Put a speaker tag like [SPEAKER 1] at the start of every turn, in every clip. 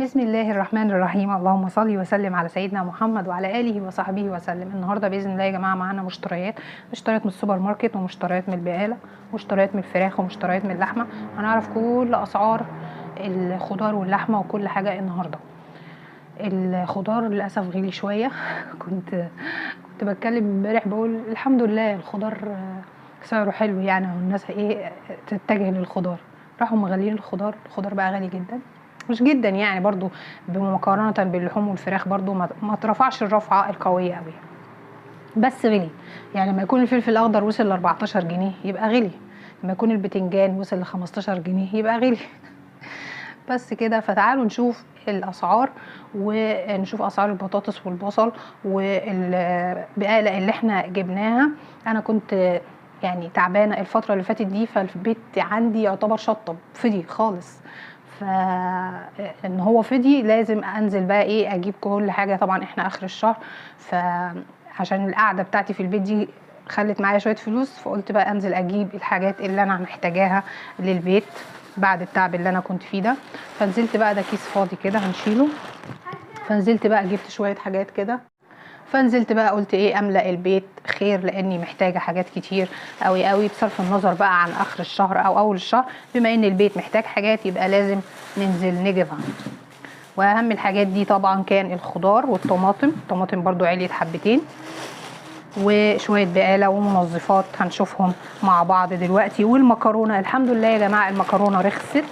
[SPEAKER 1] بسم الله الرحمن الرحيم. اللهم صل وسلم على سيدنا محمد وعلى اله وصحبه وسلم. النهارده باذن الله يا جماعه معانا مشتريات من السوبر ماركت، ومشتريات من البقاله، ومشتريات من الفراخ، ومشتريات من اللحمه. هنعرف كل اسعار الخضار واللحمه وكل حاجه النهارده. الخضار للاسف غلي شويه. كنت بتكلم امبارح بقول الحمد لله الخضار سعره حلو يعني، والناس تتجه للخضار. راحوا مغلين الخضار بقى غالي جدا، مش جدا يعني، برضو بمقارنة باللحوم والفراخ برضو ما ترفعش الرفعة القوية قوي، بس غلي. يعني لما يكون الفلفل الاخضر وصل ل 14 جنيه يبقى غلي، لما يكون البتنجان وصل ل 15 جنيه يبقى غلي. بس كده. فتعالوا نشوف الاسعار، ونشوف اسعار البطاطس والبصل والبقاله اللي احنا جبناها. انا كنت يعني تعبانه الفتره اللي فاتت دي، فالبيت عندي يعتبر شطب فضي خالص، فان هو فضي لازم انزل بقى اجيب كل حاجه. طبعا احنا اخر الشهر، فعشان القعده بتاعتي في البيت دي خلت معايا شويه فلوس، فقلت بقى انزل اجيب الحاجات اللي انا محتاجاها للبيت بعد التعب اللي انا كنت فيه ده. فنزلت بقى، ده كيس فاضي كده هنشيله. فنزلت بقى جبت شويه حاجات كده، فنزلت بقى قلت املأ البيت خير، لاني محتاجه حاجات كتير قوي قوي، بصرف النظر بقى عن اخر الشهر او اول الشهر. بما ان البيت محتاج حاجات يبقى لازم ننزل نجيبها. واهم الحاجات دي طبعا كان الخضار والطماطم. الطماطم برضو عليت حبتين، وشويه بقاله ومنظفات هنشوفهم مع بعض دلوقتي. والمكرونه الحمد لله يا جماعه المكرونه رخصت،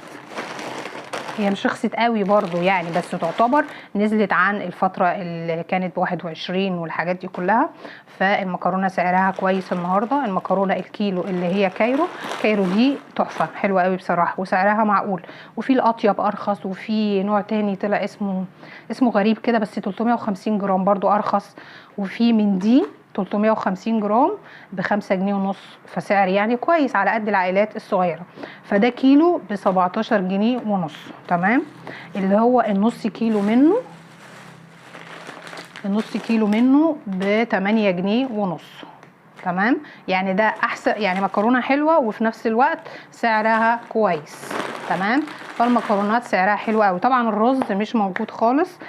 [SPEAKER 1] هي مش رخصت قوي برضو يعني، بس تعتبر نزلت عن الفترة اللي كانت ب21 والحاجات دي كلها. فالمكرونة سعرها كويس النهاردة. المكرونة الكيلو اللي هي كايرو دي تحفة حلوة قوي بصراحة، وسعرها معقول. وفي الأطيب أرخص، وفي نوع تاني طلع اسمه غريب كده، بس 350 جرام برضو أرخص. وفي من دي 350 جرام ب5 جنيه ونص، فسعر يعني كويس على قد العائلات الصغيرة. فده كيلو ب17 جنيه ونص، تمام. اللي هو النص كيلو منه ب8 جنيه ونص، تمام. يعني ده احسن، يعني مكرونه حلوه وفي نفس الوقت سعرها كويس، تمام. فالمكرونات سعرها حلو قوي. طبعا الرز مش موجود خالص،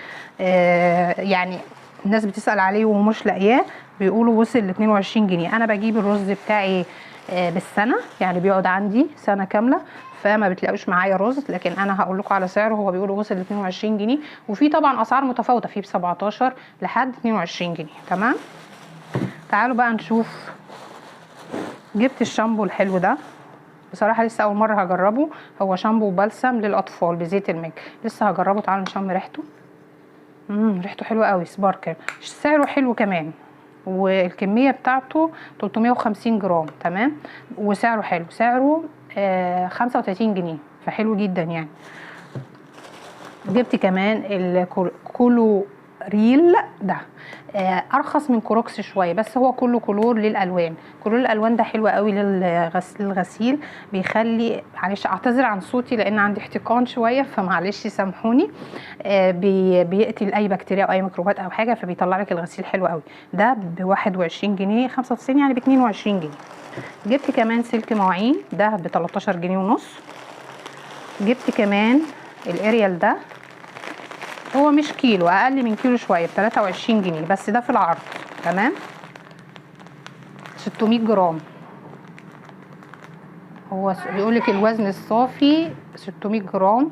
[SPEAKER 1] يعني الناس بتسأل عليه ومش لاقياه، بيقولوا وصل ل 22 جنيه. انا بجيب الرز بتاعي بالسنه، يعني بيقعد عندي سنه كامله، فما بتلاقوش معايا رز. لكن انا هقول لكم على سعره، هو بيقولوا وصل ل 22 جنيه، وفي طبعا اسعار متفاوته، في ب 17 لحد 22 جنيه، تمام. تعالوا بقى نشوف. جبت الشامبو الحلو ده، بصراحه لسه اول مره هجربه. هو شامبو بلسم للاطفال بزيت الماء، لسه هجربه. تعالوا نشم ريحته. ريحته حلوه قوي، سباركل. سعره حلو كمان، والكميه بتاعته 350 جرام، تمام. وسعره حلو، سعره 35 جنيه، فحلو جدا يعني. جبت كمان الكولو ريل ده، ارخص من كروكس شويه، بس هو كله كلور للالوان. كلور الالوان ده حلو قوي للغسيل، بيخلي، معلش اعتذر عن صوتي لان عندي احتقان شويه، فمعلش سامحوني. بيقتل اي بكتيريا او اي ميكروبات او حاجه، فبيطلع لك الغسيل حلو قوي. ده ب21 جنيه 95، يعني ب22 جنيه. جبت كمان سلك مواعين ده ب13 جنيه ونص. جبت كمان الاريال ده، هو مش كيلو، اقل من كيلو شويه، ب23 جنيه، بس ده في العرض، تمام. 600 جرام، هو بيقولك الوزن الصافي 600 جرام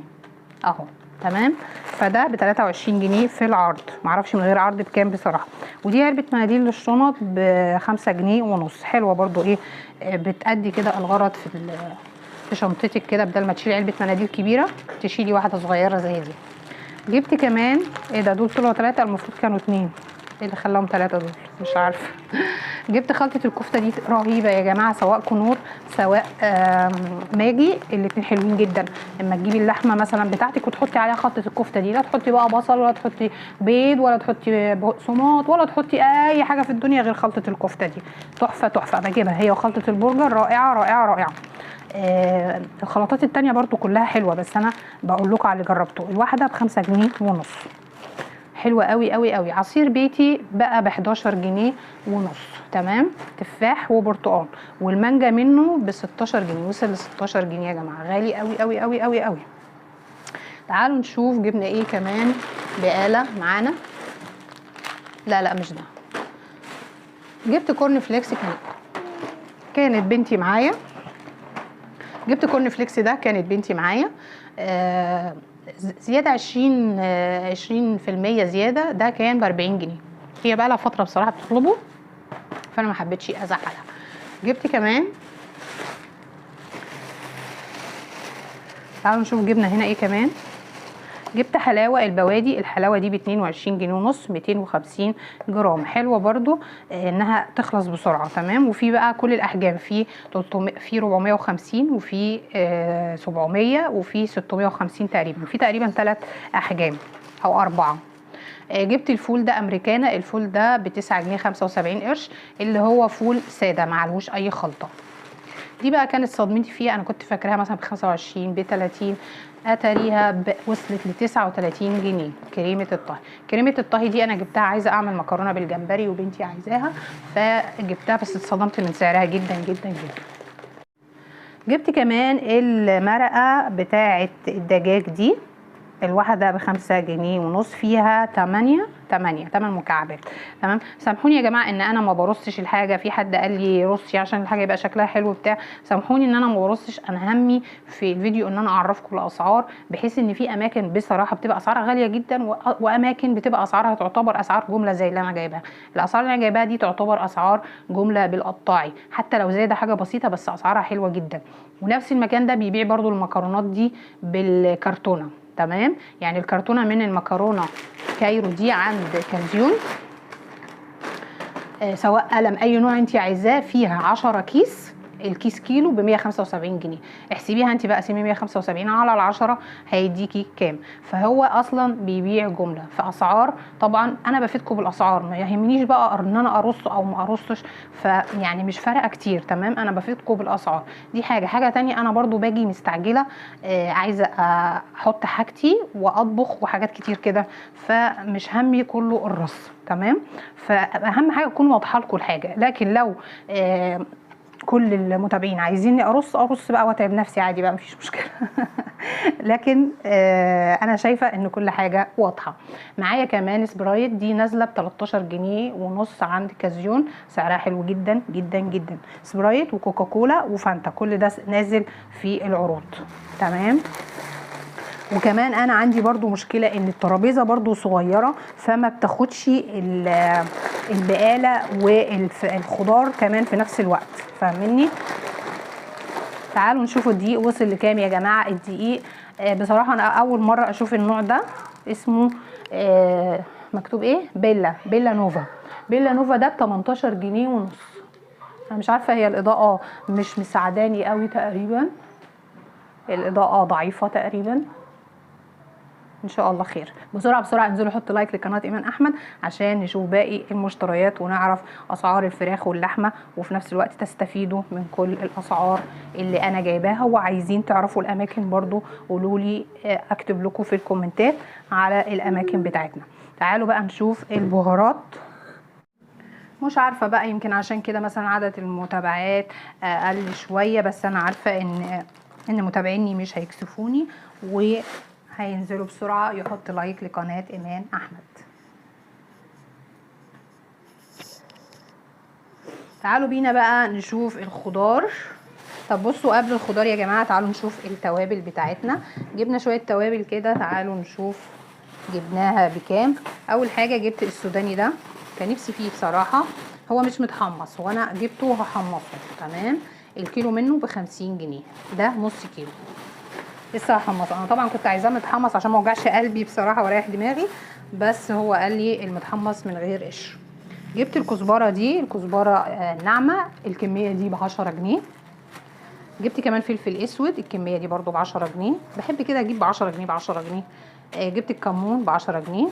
[SPEAKER 1] اهو، تمام. فده ب23 جنيه في العرض، معرفش من غير عرض بكام بصراحه. ودي علبه مناديل للشنط ب5 جنيه ونص، حلوه برضو، بتأدي كده الغرض في شنطتك كده، بدل ما تشيلي علبه مناديل كبيره تشيلي واحده صغيره زي دي. جبت كمان دول طلعوا 3، المفروض كانوا 2، ايه اللي خلاهم 3 دول مش عارفه. جبت خلطه الكفته دي رهيبه يا جماعه، سواء كنور سواء ماجي، الاتنين حلوين جدا. لما تجيبي اللحمه مثلا بتاعتك وتحطي عليها خلطه الكفته دي، لا تحطي بقى بصل ولا تحطي بيض ولا تحطي بقسماط ولا تحطي اي حاجه في الدنيا غير خلطه الكفته دي، تحفه تحفه. بجيبها هي وخلطه البرجر، رائعه رائعه رائعه. الخلطات التانية برضو كلها حلوة، بس انا بقول لكم على اللي جربته. الواحدة ب5 جنيه ونص، حلوة قوي قوي قوي. عصير بيتي بقى ب11 جنيه ونص، تمام. تفاح وبرتقال، والمانجا منه ب16 جنيه، وصل ل16 جنيه يا جماعة، غالي قوي قوي قوي قوي قوي. تعالوا نشوف جبنا ايه كمان بقالة معانا. لا مش ده، جبت كورن فليكس. كانت بنتي معايا، جبت كورن فليكس ده، كانت بنتي معايا زيادة 20% زيادة، ده كان ب40 جنيه. هي بقى لها فترة بصراحة بتطلبه، فأنا ما حبيتش أزعلها. جبت كمان، تعالوا نشوف جبنا هنا ايه كمان. جبت حلاوة البوادي، الحلاوة دي ب22 جنيه ونص، 250 جرام. حلوة برضو انها تخلص بسرعة. تمام. وفي بقى كل الاحجام، في 300، في 450، وفي 700، وفي 650 تقريبا، في تقريبا 3 احجام او 4. جبت الفول ده امريكانا، الفول ده ب9 جنيه 75 قرش، اللي هو فول سادة معلوش اي خلطة. دي بقى كانت صدمتي فيها، انا كنت فاكراها مثلا ب25 ب30، اتاريها وصلت ل39 جنيه. كريمه الطهي، كريمه الطهي دي انا جبتها عايزه اعمل مكرونه بالجمبري وبنتي عايزاها فجبتها، بس اتصدمت من سعرها جدا جدا جدا. جبت كمان المرقه بتاعه الدجاج دي، الواحده ب5 جنيه ونص، فيها 8 مكعبات. تمام. سامحوني يا جماعه ان انا ما برصش الحاجه، في حد قال لي رصي عشان الحاجه يبقى شكلها حلو بتاع، سامحوني ان انا ما برصش. انا همي في الفيديو ان انا اعرفكم الاسعار، بحيث ان في اماكن بصراحه بتبقى اسعارها غاليه جدا، واماكن بتبقى اسعارها تعتبر اسعار جمله زي اللي انا جايباها. الاسعار اللي انا جايباها دي تعتبر اسعار جمله بالقطاعي، حتى لو زايده حاجه بسيطه بس اسعارها حلوه جدا. ونفس المكان ده بيبيع برضو المكرونات دي بالكرتونه. تمام. يعني الكرتونه من المكرونه كايرو دي عند كازيون، سواء قلم اي نوع انت عايزاه، فيها 10 كيس، الكيس كيلو ب175 جنيه. احسبيها انت بقى، سمي 175 على ال10 هيديكي كام. فهو اصلا بيبيع جمله في اسعار. طبعا انا بفيدكم بالاسعار، ما يهمنيش بقى ان انا ارص او ما ارصش، فيعني مش فارقه كتير. تمام. انا بفيدكم بالاسعار دي. حاجه تانية، انا برضو باجي مستعجله، عايزه احط حاجتي واطبخ وحاجات كتير كده، فمش همي كله الرص. تمام. فاهم حاجه تكون واضحه لكم الحاجه. لكن لو كل المتابعين عايزيني ارص بقى واتعب نفسي عادي بقى، مفيش مشكله. لكن انا شايفه ان كل حاجه واضحه. معايا كمان سبرايت، دي نازله ب13 جنيه ونص عند كازيون، سعرها حلو جدا جدا جدا. سبرايت وكوكاكولا وفانتا، كل ده نازل في العروض. تمام. وكمان انا عندي برضو مشكله ان الترابيزه برضو صغيره، فما بتاخدش البقاله والخضار كمان في نفس الوقت. فاهميني؟ تعالوا نشوفوا الدقيق وصل لكام يا جماعه. الدقيق بصراحه انا اول مره اشوف النوع ده، اسمه مكتوب ايه، بيلا نوفا. بيلا نوفا ده ب18 جنيه ونص. انا مش عارفه، هي الاضاءه مش مساعداني قوي تقريبا، الاضاءه ضعيفه تقريبا. ان شاء الله خير. بسرعه انزلوا حطوا لايك لقناه ايمان احمد عشان نشوف باقي المشتريات ونعرف اسعار الفراخ واللحمه، وفي نفس الوقت تستفيدوا من كل الاسعار اللي انا جايباها. وعايزين تعرفوا الاماكن برضو قولوا لي، اكتب لكم في الكومنتات على الاماكن بتاعتنا. تعالوا بقى نشوف البهارات. مش عارفه بقى، يمكن عشان كده مثلا عدد المتابعات اقل شويه، بس انا عارفه ان متابعيني مش هيكسفوني وهينزلوا بسرعه يحط لايك لقناه ايمان احمد. تعالوا بينا بقى نشوف الخضار. طب بصوا، قبل الخضار يا جماعه تعالوا نشوف التوابل بتاعتنا. جبنا شويه توابل كده، تعالوا نشوف جبناها بكام. اول حاجه جبت السوداني ده، كان نفسي فيه بصراحه، هو مش متحمص وانا جبته وهحمصه. تمام. الكيلو منه ب50 جنيه، ده نص كيلو لسه هحمصه. انا طبعا كنت عايزاه متحمص عشان ما اوجعش قلبي بصراحه واريح دماغي، بس هو قال لي المتحمص من غير قشر. جبت الكزبره دي، الكزبره ناعمه، الكميه دي ب10 جنيه. جبت كمان فلفل اسود، الكميه دي برضو ب10 جنيه، بحب كده اجيب ب10 جنيه ب10 جنيه. جبت الكمون ب10 جنيه.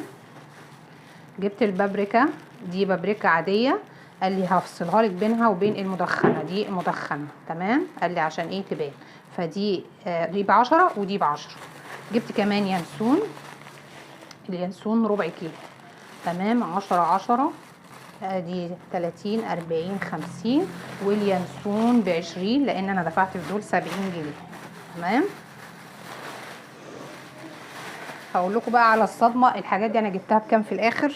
[SPEAKER 1] جبت البابريكا، دي بابريكا عاديه، قال لي هفصلها لك بينها وبين المدخنه، دي مدخنه. تمام. قال لي عشان ايه تبان، فدي دي ب10 ودي ب10. جبت كمان ينسون، اليانسون ربع كيلو. تمام. 10 دي 30 40 50، واليانسون ب20 لان انا دفعت في دول 70 جنيه. تمام. هقول لكم بقى على الصدمه، الحاجات دي انا جبتها بكام في الاخر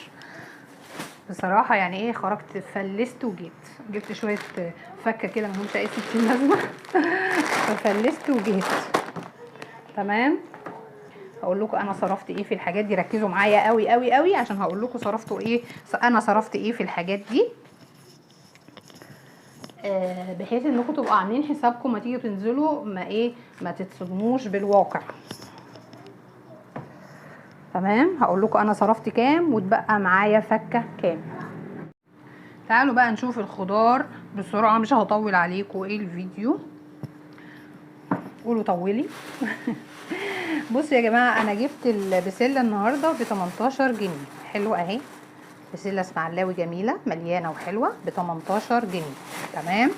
[SPEAKER 1] بصراحه. يعني ايه، خرجت فلست وجيت جبت شويه فكه كده ما همش اي 60 لازمه ففلست وجيت. تمام. هقول لكم انا صرفت ايه في الحاجات دي، ركزوا معايا قوي قوي قوي عشان هقول لكم صرفتوا ايه، انا صرفت ايه في الحاجات دي، بحيث انكم تبقوا عاملين حسابكم ما تيجوا تنزلوا ما تتصدموش بالواقع. تمام. هقول لكم انا صرفت كام واتبقى معايا فكه كام. تعالوا بقى نشوف الخضار بسرعه، مش هطول عليكم ايه الفيديو. قولوا طولي بصوا يا جماعه، انا جبت البسله النهارده ب 18 جنيه. حلوه اهي، بسله اسماعيلاوي جميله مليانه وحلوه ب 18 جنيه. تمام.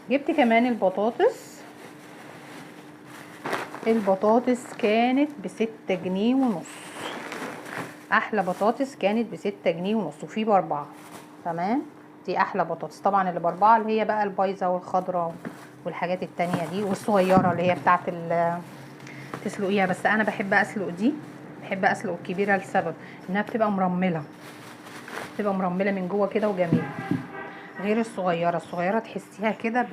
[SPEAKER 1] جبت كمان البطاطس كانت ب6 جنيه ونص. احلى بطاطس كانت ب6 جنيه ونص وفي ب4. تمام. دي احلى بطاطس طبعا، اللي ب4 اللي هي بقى البايظه والخضراء والحاجات التانية دي، والصغيره اللي هي بتاعت تسلقيها. بس انا بحب اسلق دي، بحب اسلق الكبيره لسبب انها بتبقى مرمله، بتبقى مرمله من جوه كده وجميله، غير الصغيره تحسيها كده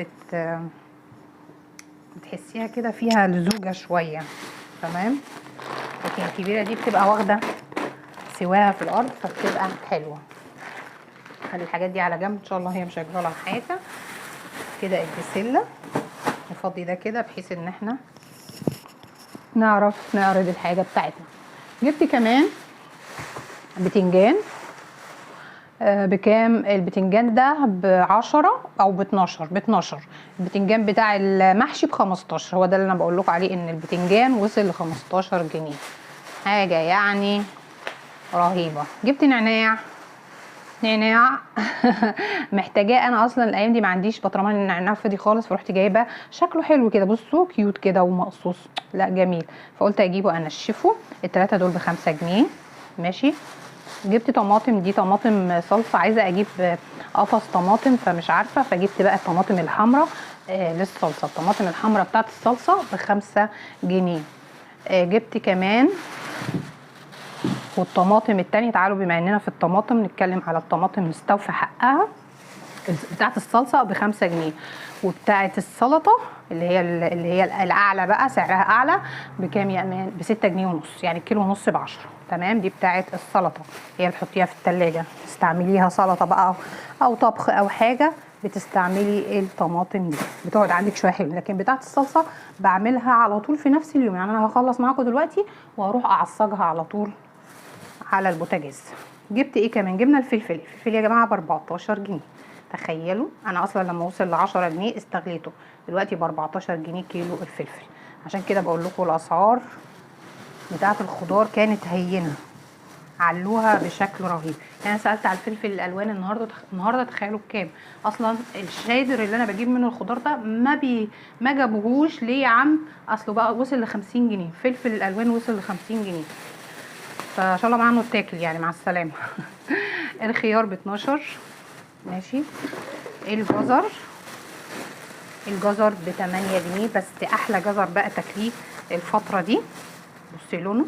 [SPEAKER 1] بتحسيها كده فيها لزوجه شويه. تمام. لكن الكبيره دي بتبقى واخده سواها في الارض فبتبقى حلوه. خلي الحاجات دي على جنب ان شاء الله، هي مش هيجرى لها حاجه. كده البسله نفضي ده كده بحيث ان احنا نعرف نعرض الحاجه بتاعتنا. جبت كمان بتنجان. بكام البتنجان ده؟ ب10 او ب12. البتنجان بتاع المحشي ب15. هو ده اللي انا بقول لكم عليه، ان البتنجان وصل ل15 جنيه، حاجه يعني رهيبه. جبت نعناع محتاجاه انا اصلا الايام دي، ما عنديش بطرمان النعناع فاضي خالص، فرحت جايبه شكله حلو كده، بصوا كيوت كده ومقصوص، لا جميل، فقلت اجيبه انشفه. التلاته دول ب5 جنيه. ماشي. جبت طماطم، دي طماطم صلصه، عايزه اجيب قفص طماطم فمش عارفه، فجبت بقى الطماطم الحمراء للصلصه. الطماطم الحمراء بتاعت الصلصه ب5 جنيه. جبت كمان والطماطم التانية. تعالوا بما اننا في الطماطم نتكلم على الطماطم نستوفي حقها. بتاعت الصلصة ب5 جنيه، وبتاعت السلطة اللي هي الاعلى بقى سعرها اعلى بكام يا امان؟ ب6 جنيه ونص، يعني الكيلو ونص ب10. تمام. دي بتاعت السلطة، هي اللي بتحطيها في التلاجة تستعمليها سلطة بقى او طبخ او حاجة، بتستعملي الطماطم دي بتقعد عندك شويه حلو. لكن بتاعت الصلصه بعملها على طول في نفس اليوم، يعني انا هخلص معاكم دلوقتي وهروح اعصجها على طول على البوتاجاز. جبت ايه كمان؟ جبنا الفلفل يا جماعه ب14 جنيه. تخيلوا انا اصلا لما وصل ل10 جنيه استغليته، دلوقتي ب14 جنيه كيلو الفلفل. عشان كده بقول لكم الاسعار بتاعه الخضار كانت هينه، علوها بشكل رهيب. يعني انا سالت على الفلفل الالوان النهارده تخيلوا بكام؟ اصلا الشادر اللي انا بجيب منه الخضار ده ما جابوهوش ليه يا عم؟ اصله بقى وصل ل50 جنيه، فلفل الالوان وصل ل50 جنيه، فان شاء الله معاه تاكل يعني مع السلامه الخيار ب12. ماشي. الجزر ب8 جنيه، بس احلى جزر بقى تاكليه الفتره دي. بصي لونه،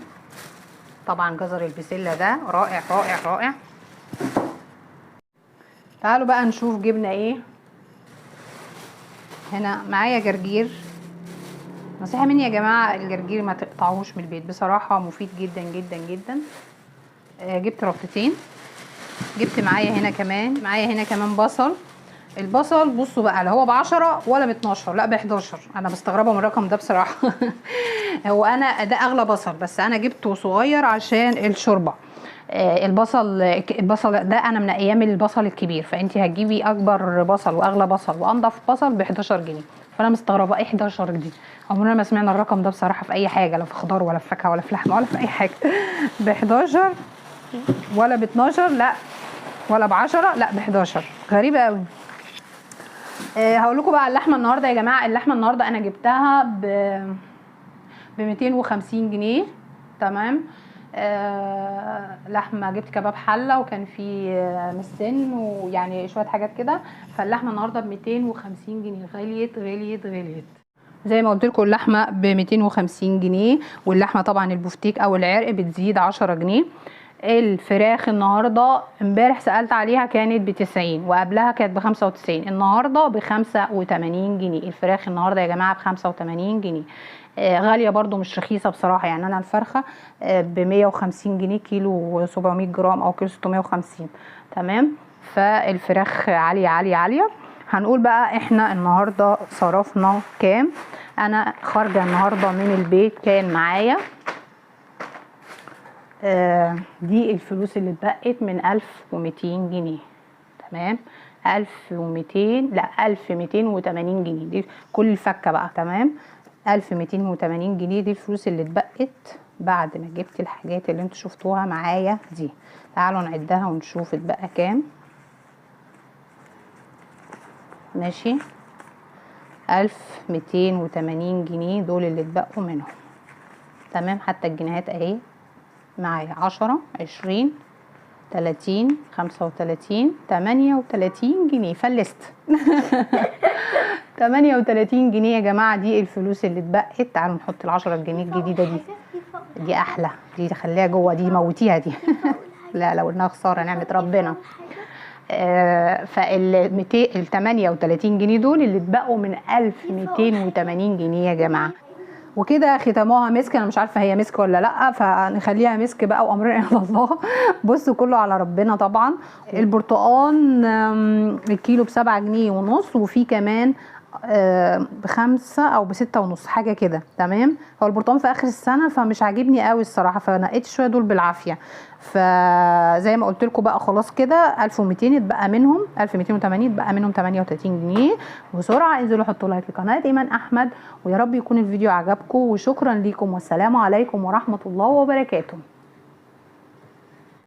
[SPEAKER 1] طبعا جزر البسله ده رائع رائع رائع. تعالوا بقى نشوف جبنا ايه. هنا معايا جرجير، نصيحه مني يا جماعه، الجرجير ما تقطعوش من البيت، بصراحه مفيد جدا جدا جدا. جبت ربطتين. جبت معايا هنا كمان بصل. البصل بصوا بقى، لا هو ب10 ولا ب12، لا ب11. انا مستغربه من الرقم ده بصراحه هو انا ده اغلى بصل، بس انا جبته صغير عشان الشوربه. البصل ده انا من ايام البصل الكبير، فانت هتجيبي اكبر بصل واغلى بصل وانضف بصل ب11 جنيه. فانا مستغربه ايه 11 جنيه، عمرنا ما سمعنا الرقم ده بصراحه في اي حاجه، لا في خضار ولا في فاكهه ولا في لحمه ولا في اي حاجه ب11 ولا ب12، لا ولا ب10، لا ب11. غريبه قوي. هقول لكم بقى على اللحمه النهارده يا جماعه. اللحمه النهارده انا جبتها ب 250 جنيه. تمام. لحمه، جبت كباب حله وكان في مسن ويعني شويه حاجات كده، فاللحمه النهارده ب 250 جنيه. غليت غليت غليت. زي ما قلت لكم اللحمه ب 250 جنيه، واللحمه طبعا البفتيك او العرق بتزيد 10 جنيه. الفراخ النهارده امبارح سالت عليها كانت ب 90، وقبلها كانت ب 95، النهارده ب 85 جنيه. الفراخ النهارده يا جماعه ب 85 جنيه. غاليه برضو مش رخيصه بصراحه. يعني انا الفرخه ب 150 جنيه كيلو 700 جرام او كيلو 650. تمام. فالفراخ عاليه عاليه عاليه. هنقول بقى احنا النهارده صرفنا كام. انا خارجه النهارده من البيت كان معايا دي الفلوس اللي اتبقت من 1200 جنيه. تمام. 1200 لا 1280 جنيه دي كل الفكه بقى. تمام. 1280 جنيه دي الفلوس اللي اتبقت بعد ما جبت الحاجات اللي انتوا شفتوها معايا دي. تعالوا نعدها ونشوف اتبقى كام. ماشي. 1280 جنيه دول اللي اتبقوا منهم. تمام. حتى الجنيهات اهي معايا 10 20 30 35 38 جنيه فلست. 38 جنيه يا جماعه دي الفلوس اللي اتبقت. تعالوا نحط ال10 جنيه الجديده دي احلى، دي خليها جوه، دي موتيها دي. لا لو انها خساره نعمه ربنا. فال 38 جنيه دول اللي اتبقوا من 1280 جنيه يا جماعه. وكده ختموها مسك. انا مش عارفه هي مسك ولا لا، فنخليها مسك بقى وامرنا الى الله. بصوا كله على ربنا طبعا. البرتقال الكيلو ب7 جنيه ونص، وفي كمان ب5 او ب6.5 حاجه كده. تمام. هو البرتقال في اخر السنه فمش عاجبني قوي الصراحه، فنقيت شويه دول بالعافيه. فزي ما قلت لكم بقى خلاص كده 1200 اتبقى منهم 1280 اتبقى منهم 38 جنيه. بسرعه انزلوا حطوا لايك لقناه ايمان احمد، ويا رب يكون الفيديو عجبكم، وشكرا ليكم والسلام عليكم ورحمه الله وبركاته.